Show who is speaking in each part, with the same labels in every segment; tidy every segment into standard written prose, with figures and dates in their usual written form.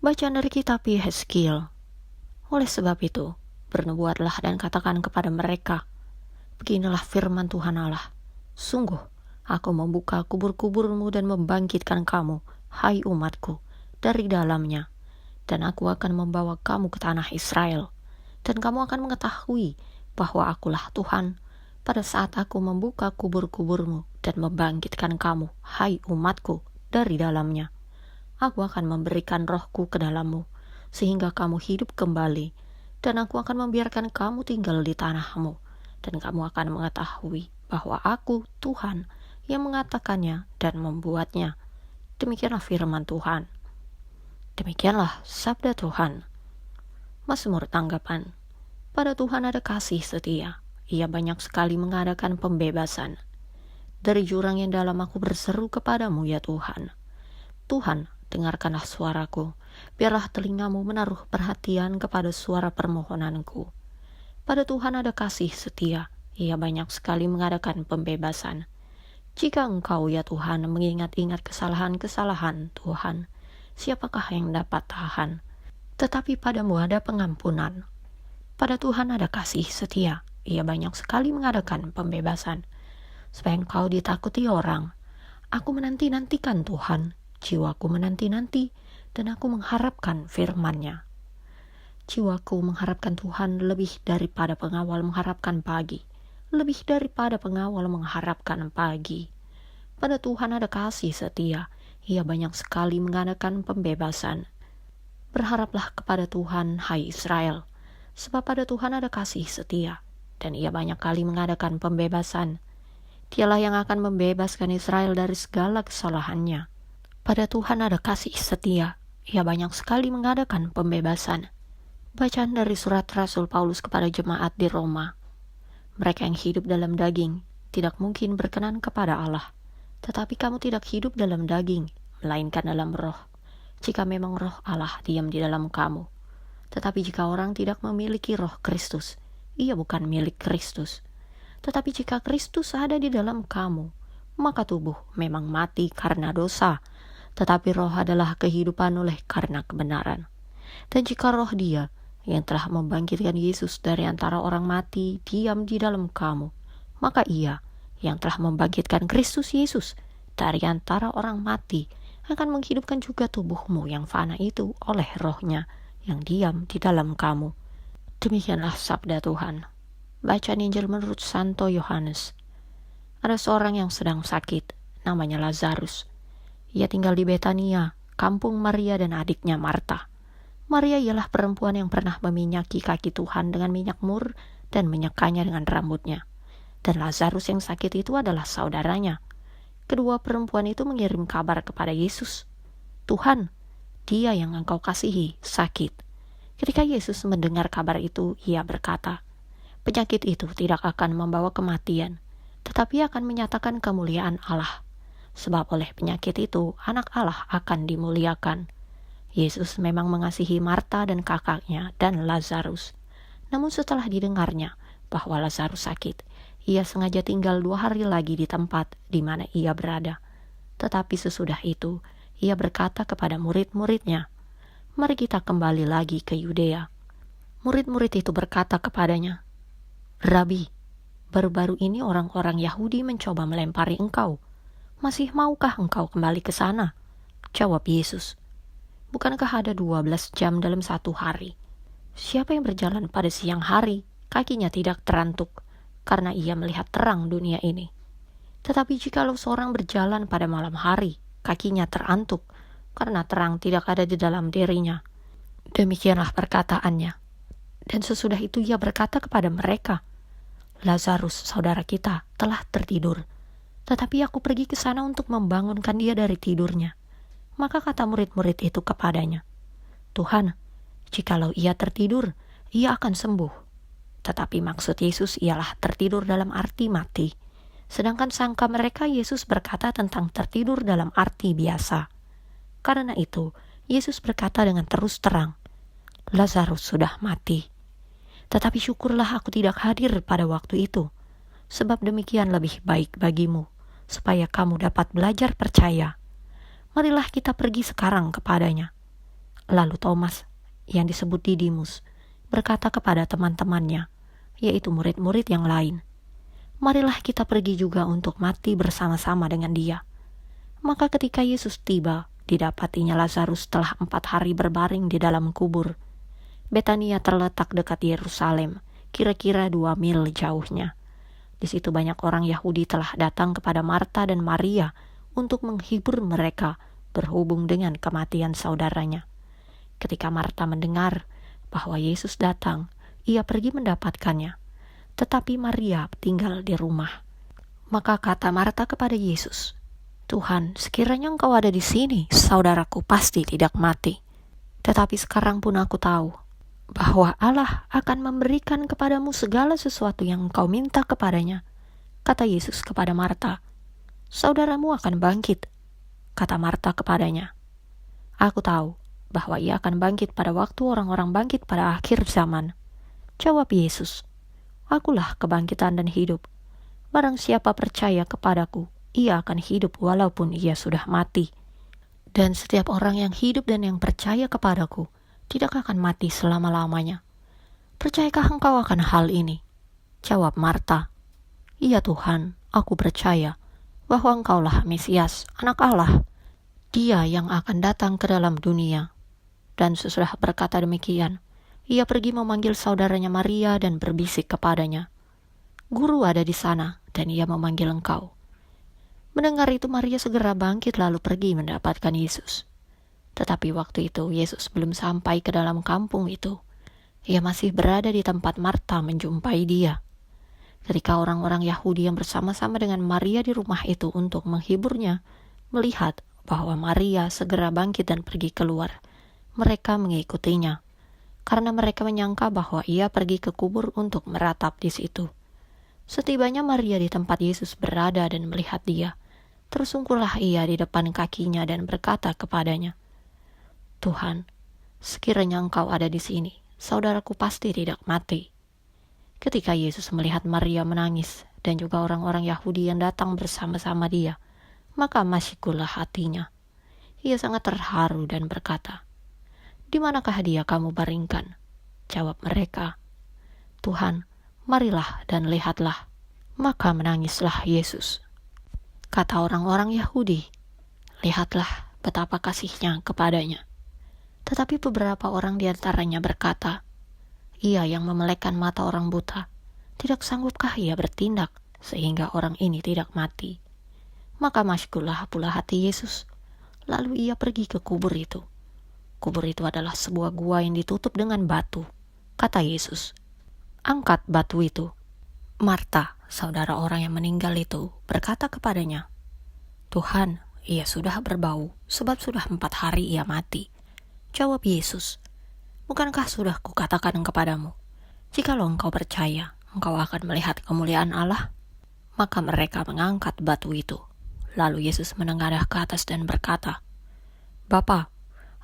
Speaker 1: Bacaan dari kitab Yehezkiel. Oleh sebab itu, bernubuatlah dan katakan kepada mereka, beginilah firman Tuhan Allah. Sungguh, aku membuka kubur-kuburmu dan membangkitkan kamu, hai umatku, dari dalamnya. Dan aku akan membawa kamu ke tanah Israel. Dan kamu akan mengetahui bahwa akulah Tuhan, pada saat aku membuka kubur-kuburmu dan membangkitkan kamu, hai umatku, dari dalamnya. Aku akan memberikan rohku ke dalammu, sehingga kamu hidup kembali, dan aku akan membiarkan kamu tinggal di tanahmu, dan kamu akan mengetahui bahwa aku Tuhan yang mengatakannya dan membuatnya. Demikianlah firman Tuhan. Demikianlah sabda Tuhan. Mazmur tanggapan. Pada Tuhan ada kasih setia. Ia banyak sekali mengadakan pembebasan. Dari jurang yang dalam aku berseru kepadamu ya Tuhan. Tuhan, dengarkanlah suaraku. Biarlah telingamu menaruh perhatian kepada suara permohonanku. Pada Tuhan ada kasih setia. Ia banyak sekali mengadakan pembebasan. Jika Engkau ya Tuhan mengingat-ingat kesalahan-kesalahan Tuhan, siapakah yang dapat tahan? Tetapi padamu ada pengampunan. Pada Tuhan ada kasih setia. Ia banyak sekali mengadakan pembebasan. Supaya Engkau ditakuti orang. Aku menanti-nantikan Tuhan. Jiwaku menanti-nanti, dan aku mengharapkan firman-Nya. Jiwaku mengharapkan Tuhan lebih daripada pengawal mengharapkan pagi. Lebih daripada pengawal mengharapkan pagi. Pada Tuhan ada kasih setia. Ia banyak sekali mengadakan pembebasan. Berharaplah kepada Tuhan, hai Israel. Sebab pada Tuhan ada kasih setia. Dan ia banyak kali mengadakan pembebasan. Dialah yang akan membebaskan Israel dari segala kesalahannya. Pada Tuhan ada kasih setia. Ia banyak sekali mengadakan pembebasan. Bacaan dari surat Rasul Paulus kepada jemaat di Roma. Mereka yang hidup dalam daging tidak mungkin berkenan kepada Allah. Tetapi kamu tidak hidup dalam daging, melainkan dalam roh. Jika memang roh Allah diam di dalam kamu. Tetapi jika orang tidak memiliki roh Kristus, ia bukan milik Kristus. Tetapi jika Kristus ada di dalam kamu, maka tubuh memang mati karena dosa, tetapi roh adalah kehidupan oleh karena kebenaran. Dan jika roh Dia yang telah membangkitkan Yesus dari antara orang mati diam di dalam kamu, maka Ia yang telah membangkitkan Kristus Yesus dari antara orang mati akan menghidupkan juga tubuhmu yang fana itu oleh roh-Nya yang diam di dalam kamu. Demikianlah sabda Tuhan. Bacaan Injil menurut Santo Yohanes. Ada seorang yang sedang sakit, namanya Lazarus. Ia tinggal di Betania, kampung Maria dan adiknya Marta. Maria ialah perempuan yang pernah meminyaki kaki Tuhan dengan minyak mur dan menyekanya dengan rambutnya. Dan Lazarus yang sakit itu adalah saudaranya. Kedua perempuan itu mengirim kabar kepada Yesus. Tuhan, Dia yang Engkau kasihi sakit. Ketika Yesus mendengar kabar itu, Ia berkata, penyakit itu tidak akan membawa kematian, tetapi akan menyatakan kemuliaan Allah. Sebab oleh penyakit itu, anak Allah akan dimuliakan. Yesus memang mengasihi Marta dan kakaknya dan Lazarus. Namun setelah didengarnya bahwa Lazarus sakit, ia sengaja tinggal 2 hari lagi di tempat di mana ia berada. Tetapi sesudah itu, ia berkata kepada murid-muridnya, mari kita kembali lagi ke Yudea. Murid-murid itu berkata kepadanya, Rabi, baru-baru ini orang-orang Yahudi mencoba melempari engkau. Masih maukah engkau kembali ke sana? Jawab Yesus, bukankah ada 12 jam dalam satu hari? Siapa yang berjalan pada siang hari, kakinya tidak terantuk, karena ia melihat terang dunia ini. Tetapi jikalau seorang berjalan pada malam hari, kakinya terantuk, karena terang tidak ada di dalam dirinya. Demikianlah perkataannya. Dan sesudah itu ia berkata kepada mereka, Lazarus, saudara kita, telah tertidur. Tetapi aku pergi ke sana untuk membangunkan dia dari tidurnya. Maka kata murid-murid itu kepadanya, Tuhan, jikalau ia tertidur, ia akan sembuh. Tetapi maksud Yesus ialah tertidur dalam arti mati. Sedangkan sangka mereka Yesus berkata tentang tertidur dalam arti biasa. Karena itu, Yesus berkata dengan terus terang, Lazarus sudah mati. Tetapi syukurlah aku tidak hadir pada waktu itu, sebab demikian lebih baik bagimu, supaya kamu dapat belajar percaya. Marilah kita pergi sekarang kepadanya. Lalu Thomas, yang disebut Didimus, berkata kepada teman-temannya, yaitu murid-murid yang lain, "Marilah kita pergi juga untuk mati bersama-sama dengan dia." Maka ketika Yesus tiba, didapatinya Lazarus telah 4 hari berbaring di dalam kubur. Betania terletak dekat Yerusalem, kira-kira 2 mil jauhnya. Di situ banyak orang Yahudi telah datang kepada Marta dan Maria untuk menghibur mereka berhubung dengan kematian saudaranya. Ketika Marta mendengar bahwa Yesus datang, ia pergi mendapatkannya. Tetapi Maria tinggal di rumah. Maka kata Marta kepada Yesus, "Tuhan, sekiranya Engkau ada di sini, saudaraku pasti tidak mati. Tetapi sekarang pun aku tahu bahwa Allah akan memberikan kepadamu segala sesuatu yang engkau minta kepadanya." Kata Yesus kepada Marta, "Saudaramu akan bangkit." Kata Marta kepadanya, "Aku tahu bahwa ia akan bangkit pada waktu orang-orang bangkit pada akhir zaman." Jawab Yesus, "Akulah kebangkitan dan hidup. Barang siapa percaya kepadaku, ia akan hidup walaupun ia sudah mati. Dan setiap orang yang hidup dan yang percaya kepadaku tidak akan mati selama-lamanya. Percayakah engkau akan hal ini?" Jawab Marta, "Iya Tuhan, aku percaya bahwa Engkaulah Mesias, Anak Allah, Dia yang akan datang ke dalam dunia." Dan sesudah berkata demikian, ia pergi memanggil saudaranya Maria dan berbisik kepadanya, "Guru ada di sana dan ia memanggil engkau." Mendengar itu Maria segera bangkit lalu pergi mendapatkan Yesus. Tetapi waktu itu Yesus belum sampai ke dalam kampung itu. Ia masih berada di tempat Marta menjumpai dia. Ketika orang-orang Yahudi yang bersama-sama dengan Maria di rumah itu untuk menghiburnya, melihat bahwa Maria segera bangkit dan pergi keluar, mereka mengikutinya, karena mereka menyangka bahwa ia pergi ke kubur untuk meratap di situ. Setibanya Maria di tempat Yesus berada dan melihat dia, tersungkurlah ia di depan kakinya dan berkata kepadanya, "Tuhan, sekiranya Engkau ada di sini, saudaraku pasti tidak mati." Ketika Yesus melihat Maria menangis dan juga orang-orang Yahudi yang datang bersama-sama dia, maka masikulah hatinya. Ia sangat terharu dan berkata, "Di manakah dia kamu baringkan?" Jawab mereka, "Tuhan, marilah dan lihatlah." Maka menangislah Yesus. Kata orang-orang Yahudi, "Lihatlah betapa kasihnya kepadanya." Tetapi beberapa orang di antaranya berkata, "Ia yang memelekkan mata orang buta, tidak sanggupkah ia bertindak sehingga orang ini tidak mati?" Maka masikulah pula hati Yesus. Lalu ia pergi ke kubur itu. Kubur itu adalah sebuah gua yang ditutup dengan batu. Kata Yesus, "Angkat batu itu." Marta, saudara orang yang meninggal itu, berkata kepadanya, "Tuhan, ia sudah berbau, sebab sudah 4 hari ia mati." Jawab Yesus, "Bukankah sudah kukatakan kepadamu, jikalau engkau percaya, engkau akan melihat kemuliaan Allah?" Maka mereka mengangkat batu itu. Lalu Yesus menengadah ke atas dan berkata, "Bapa,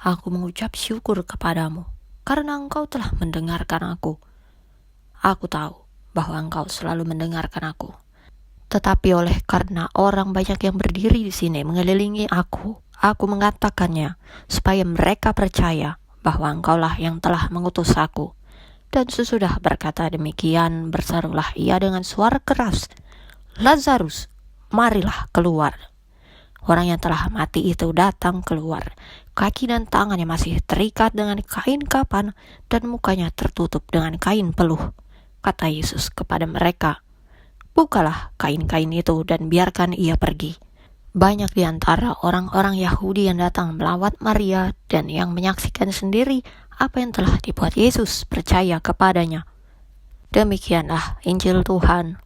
Speaker 1: aku mengucap syukur kepadamu, karena engkau telah mendengarkan aku. Aku tahu bahwa engkau selalu mendengarkan aku. Tetapi oleh karena orang banyak yang berdiri di sini mengelilingi aku mengatakannya, supaya mereka percaya bahwa engkaulah yang telah mengutus aku." Dan sesudah berkata demikian, berserulah ia dengan suara keras, "Lazarus, marilah keluar." Orang yang telah mati itu datang keluar. Kaki dan tangannya masih terikat dengan kain kapan dan mukanya tertutup dengan kain peluh. Kata Yesus kepada mereka, "Bukalah kain-kain itu dan biarkan ia pergi." Banyak di antara orang-orang Yahudi yang datang melawat Maria dan yang menyaksikan sendiri apa yang telah dibuat Yesus percaya kepadanya. Demikianlah Injil Tuhan.